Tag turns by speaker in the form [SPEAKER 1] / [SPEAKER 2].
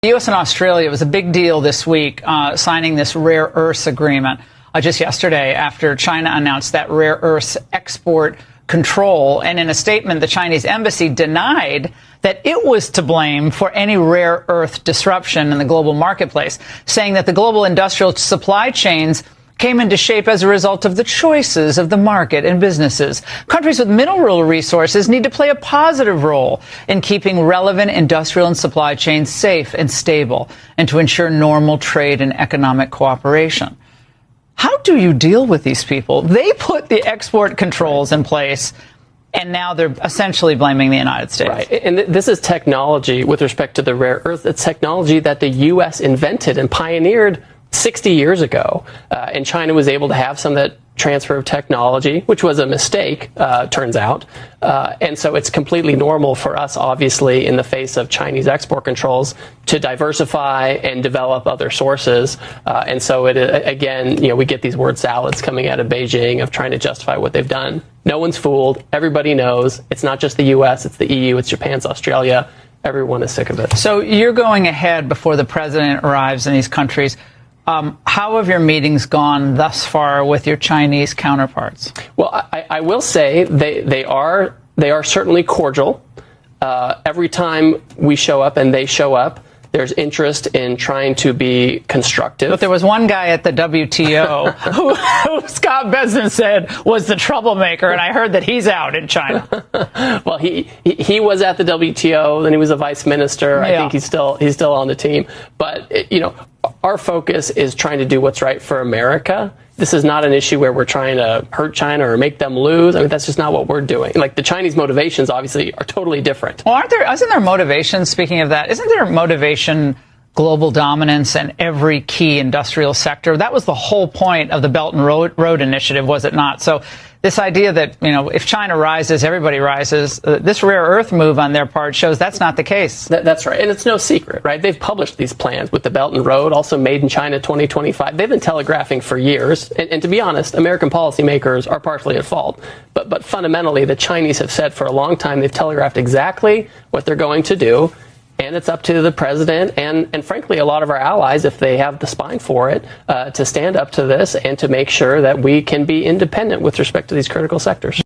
[SPEAKER 1] The U.S. and Australia was a big deal this week, signing this rare earths agreement just yesterday after China announced that rare earths export control. And in a statement, the Chinese embassy denied that it was to blame for any rare earth disruption in the global marketplace, saying that the global industrial supply chains came into shape as a result of the choices of the market and businesses. Countries with mineral resources need to play a positive role in keeping relevant industrial and supply chains safe and stable and to ensure normal trade and economic cooperation. How do you deal with these people? They put the export controls in place, and now they're essentially blaming the United States.
[SPEAKER 2] Right. And this is technology with respect to the rare earth. It's technology that the U.S. invented and pioneered 60 years ago, and China was able to have some of that transfer of technology, which was a mistake, turns out. And so it's completely normal for us, obviously, in the face of Chinese export controls, to diversify and develop other sources. And so, again, we get these word salads coming out of Beijing of trying to justify what they've done. No one's fooled. Everybody knows. It's not just the U.S., it's the EU, it's Japan, it's Australia. Everyone is sick of it.
[SPEAKER 1] So you're going ahead before the president arrives in these countries. How have your meetings gone thus far with your Chinese counterparts?
[SPEAKER 2] Well, I will say they are certainly cordial. Every time we show up and they show up, there's interest in trying to be constructive.
[SPEAKER 1] But there was one guy at the WTO who Scott Bessent said was the troublemaker, and I heard that he's out in China.
[SPEAKER 2] Well, he was at the WTO, then he was a vice minister. Yeah. I think he's still on the team. But our focus is trying to do what's right for America. This is not an issue where we're trying to hurt China or make them lose. I mean, that's just not what we're doing. Like, the Chinese motivations, obviously, are totally different.
[SPEAKER 1] Well, isn't there motivation, speaking of that, isn't there motivation global dominance in every key industrial sector? That was the whole point of the Belt and Road Initiative, was it not? So this idea that, if China rises, everybody rises, this rare earth move on their part shows that's not the case.
[SPEAKER 2] That's right. And it's no secret, right? They've published these plans with the Belt and Road, also Made in China 2025. They've been telegraphing for years. And to be honest, American policymakers are partially at fault. But fundamentally, the Chinese have said for a long time they've telegraphed exactly what they're going to do. And it's up to the president and frankly, a lot of our allies, if they have the spine for it, to stand up to this and to make sure that we can be independent with respect to these critical sectors.